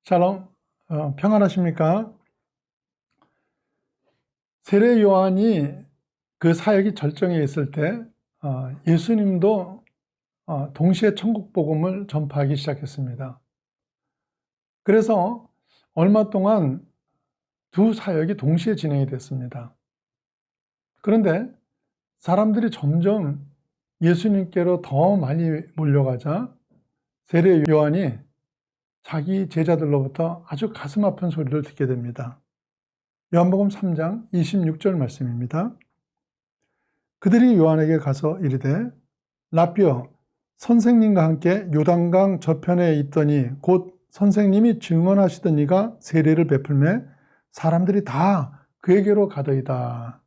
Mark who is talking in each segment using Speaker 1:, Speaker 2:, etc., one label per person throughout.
Speaker 1: 샬롬, 평안하십니까? 세례 요한이 그 사역이 절정에 있을 때 예수님도 동시에 천국 복음을 전파하기 시작했습니다. 그래서 얼마 동안 두 사역이 동시에 진행이 됐습니다. 그런데 사람들이 점점 예수님께로 더 많이 몰려가자 세례 요한이 자기 제자들로부터 아주 가슴 아픈 소리를 듣게 됩니다. 요한복음 3장 26절 말씀입니다. 그들이 요한에게 가서 이르되 라삐어, 선생님과 함께 요단강 저편에 있더니 곧 선생님이 증언하시던 이가 세례를 베풀매 사람들이 다 그에게로 가더이다.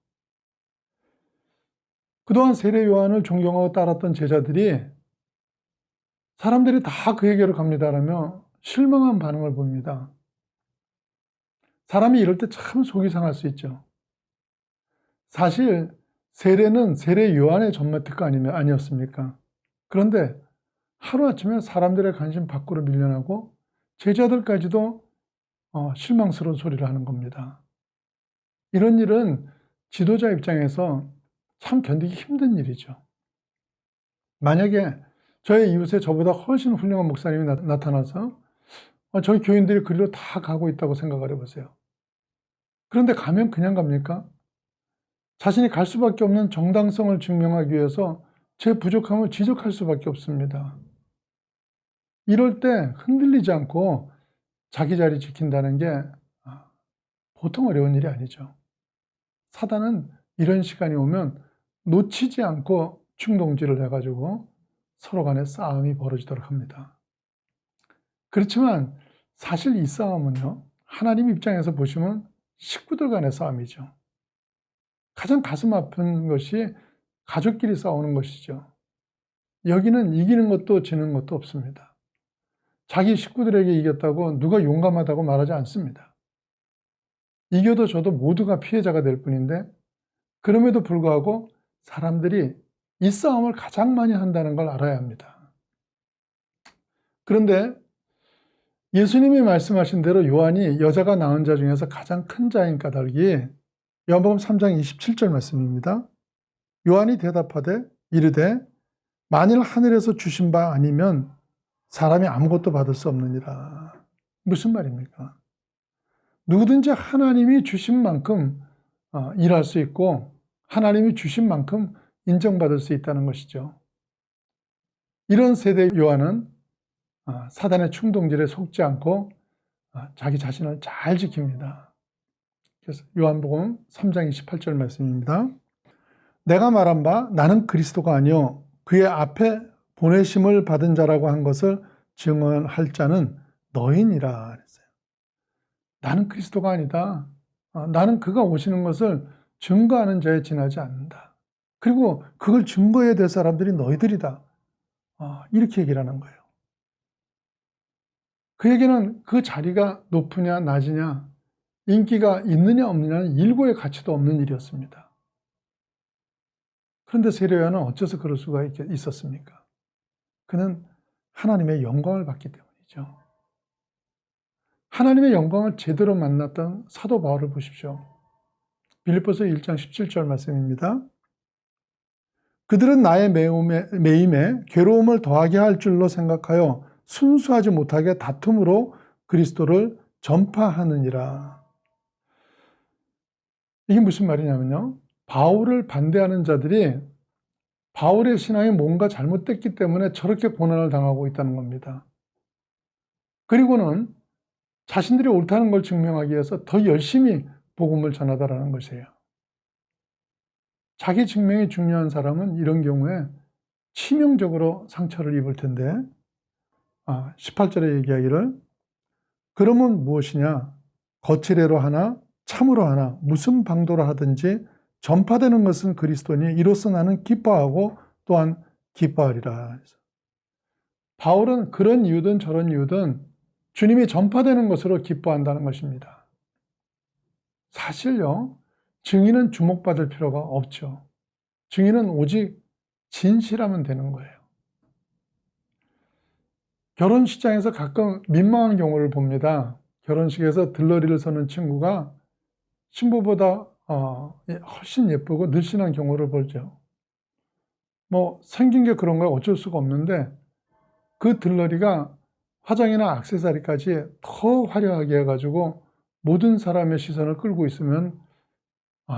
Speaker 1: 그동안 세례 요한을 존경하고 따랐던 제자들이 사람들이 다 그에게로 갑니다라며 실망한 반응을 보입니다. 사람이 이럴 때 참 속이 상할 수 있죠. 사실 세례는 세례 요한의 전마특가 아니었습니까? 그런데 하루아침에 사람들의 관심 밖으로 밀려나고 제자들까지도 실망스러운 소리를 하는 겁니다. 이런 일은 지도자 입장에서 참 견디기 힘든 일이죠. 만약에 저의 이웃에 저보다 훨씬 훌륭한 목사님이 나타나서 저희 교인들이 그리로 다 가고 있다고 생각을 해보세요. 그런데 가면 그냥 갑니까? 자신이 갈 수밖에 없는 정당성을 증명하기 위해서 제 부족함을 지적할 수밖에 없습니다. 이럴 때 흔들리지 않고 자기 자리 지킨다는 게 보통 어려운 일이 아니죠. 사단은 이런 시간이 오면 놓치지 않고 충동질을 해가지고 서로 간에 싸움이 벌어지도록 합니다. 그렇지만 사실 이 싸움은요, 하나님 입장에서 보시면 식구들 간의 싸움이죠. 가장 가슴 아픈 것이 가족끼리 싸우는 것이죠. 여기는 이기는 것도 지는 것도 없습니다. 자기 식구들에게 이겼다고 누가 용감하다고 말하지 않습니다. 이겨도 저도 모두가 피해자가 될 뿐인데 그럼에도 불구하고 사람들이 이 싸움을 가장 많이 한다는 걸 알아야 합니다. 그런데 예수님이 말씀하신 대로 요한이 여자가 낳은 자 중에서 가장 큰 자인 까닭이 요한복음 3장 27절 말씀입니다. 요한이 대답하되 이르되 만일 하늘에서 주신 바 아니면 사람이 아무것도 받을 수 없느니라. 무슨 말입니까? 누구든지 하나님이 주신 만큼 일할 수 있고 하나님이 주신 만큼 인정받을 수 있다는 것이죠. 이런 세대 요한은 사단의 충동질에 속지 않고 자기 자신을 잘 지킵니다. 그래서 요한복음 3장 28절 말씀입니다. 내가 말한 바 나는 그리스도가 아니요 그의 앞에 보내심을 받은 자라고 한 것을 증언할 자는 너희니라 그랬어요. 나는 그리스도가 아니다. 나는 그가 오시는 것을 증거하는 자에 지나지 않는다. 그리고 그걸 증거해야 될 사람들이 너희들이다. 이렇게 얘기를 하는 거예요. 그에게는 그 자리가 높으냐 낮으냐 인기가 있느냐 없느냐는 일고의 가치도 없는 일이었습니다. 그런데 세례 요한은 어째서 그럴 수가 있었습니까? 그는 하나님의 영광을 받기 때문이죠. 하나님의 영광을 제대로 만났던 사도 바울을 보십시오. 빌립보서 1장 17절 말씀입니다. 그들은 나의 매임에 괴로움을 더하게 할 줄로 생각하여 순수하지 못하게 다툼으로 그리스도를 전파하느니라. 이게 무슨 말이냐면요. 바울을 반대하는 자들이 바울의 신앙이 뭔가 잘못됐기 때문에 저렇게 고난을 당하고 있다는 겁니다. 그리고는 자신들이 옳다는 걸 증명하기 위해서 더 열심히 복음을 전하다라는 것이에요. 자기 증명이 중요한 사람은 이런 경우에 치명적으로 상처를 입을 텐데 18절에 얘기하기를 그러면 무엇이냐 거칠애로 하나 참으로 하나 무슨 방도로 하든지 전파되는 것은 그리스도니 이로써 나는 기뻐하고 또한 기뻐하리라. 바울은 그런 이유든 저런 이유든 주님이 전파되는 것으로 기뻐한다는 것입니다. 사실요, 증인은 주목받을 필요가 없죠. 증인은 오직 진실하면 되는 거예요. 결혼식장에서 가끔 민망한 경우를 봅니다. 결혼식에서 들러리를 서는 친구가 신부보다 훨씬 예쁘고 늘씬한 경우를 보죠. 뭐 생긴 게 그런 거야 어쩔 수가 없는데, 그 들러리가 화장이나 액세서리까지 더 화려하게 해가지고 모든 사람의 시선을 끌고 있으면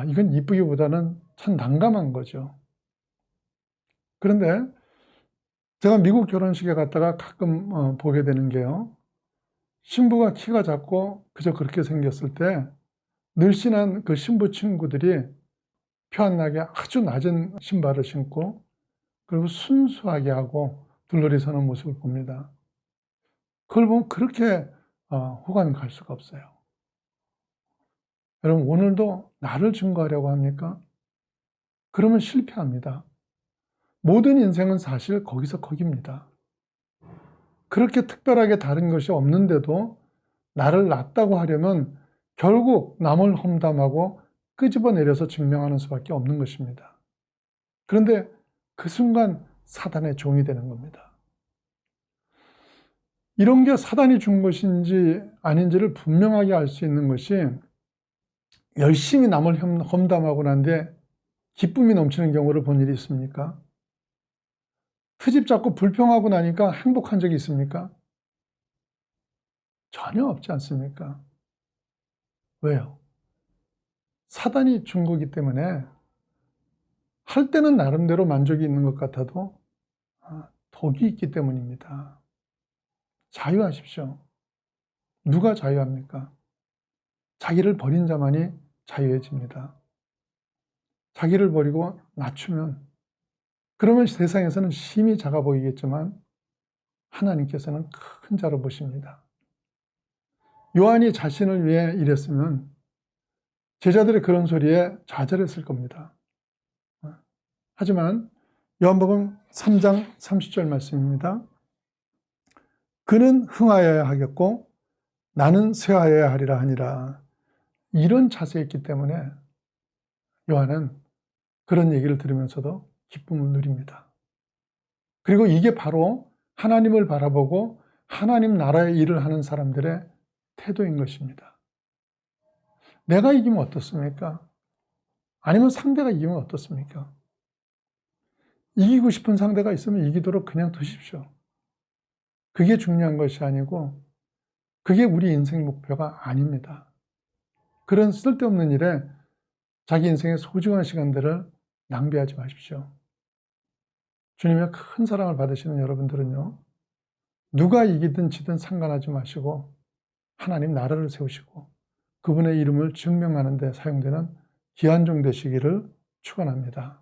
Speaker 1: 이건 이쁘기보다는 참 난감한 거죠. 그런데 제가 미국 결혼식에 갔다가 가끔 보게 되는 게요, 신부가 키가 작고 그저 그렇게 생겼을 때 늘씬한 그 신부 친구들이 표 안 나게 아주 낮은 신발을 신고 그리고 순수하게 하고 둘러리 서는 모습을 봅니다. 그걸 보면 그렇게 호감이 갈 수가 없어요. 여러분, 오늘도 나를 증거하려고 합니까? 그러면 실패합니다. 모든 인생은 사실 거기서 거기입니다. 그렇게 특별하게 다른 것이 없는데도 나를 낫다고 하려면 결국 남을 험담하고 끄집어내려서 증명하는 수밖에 없는 것입니다. 그런데 그 순간 사단의 종이 되는 겁니다. 이런 게 사단이 준 것인지 아닌지를 분명하게 알 수 있는 것이, 열심히 남을 험담하고 난 뒤에 기쁨이 넘치는 경우를 본 일이 있습니까? 트집 잡고 불평하고 나니까 행복한 적이 있습니까? 전혀 없지 않습니까? 왜요? 사단이 준 거기 때문에 할 때는 나름대로 만족이 있는 것 같아도 독이 있기 때문입니다. 자유하십시오. 누가 자유합니까? 자기를 버린 자만이 자유해집니다. 자기를 버리고 낮추면, 그러면 세상에서는 심히 작아 보이겠지만 하나님께서는 큰 자로 보십니다. 요한이 자신을 위해 이랬으면 제자들의 그런 소리에 좌절했을 겁니다. 하지만 요한복음 3장 30절 말씀입니다. 그는 흥하여야 하겠고 나는 쇠하여야 하리라 하니라. 이런 자세였기 때문에 요한은 그런 얘기를 들으면서도 기쁨을 누립니다. 그리고 이게 바로 하나님을 바라보고 하나님 나라의 일을 하는 사람들의 태도인 것입니다. 내가 이기면 어떻습니까? 아니면 상대가 이기면 어떻습니까? 이기고 싶은 상대가 있으면 이기도록 그냥 두십시오. 그게 중요한 것이 아니고 그게 우리 인생 목표가 아닙니다. 그런 쓸데없는 일에 자기 인생의 소중한 시간들을 낭비하지 마십시오. 주님의 큰 사랑을 받으시는 여러분들은요, 누가 이기든 지든 상관하지 마시고 하나님 나라를 세우시고 그분의 이름을 증명하는 데 사용되는 귀한 종 되시기를 축원합니다.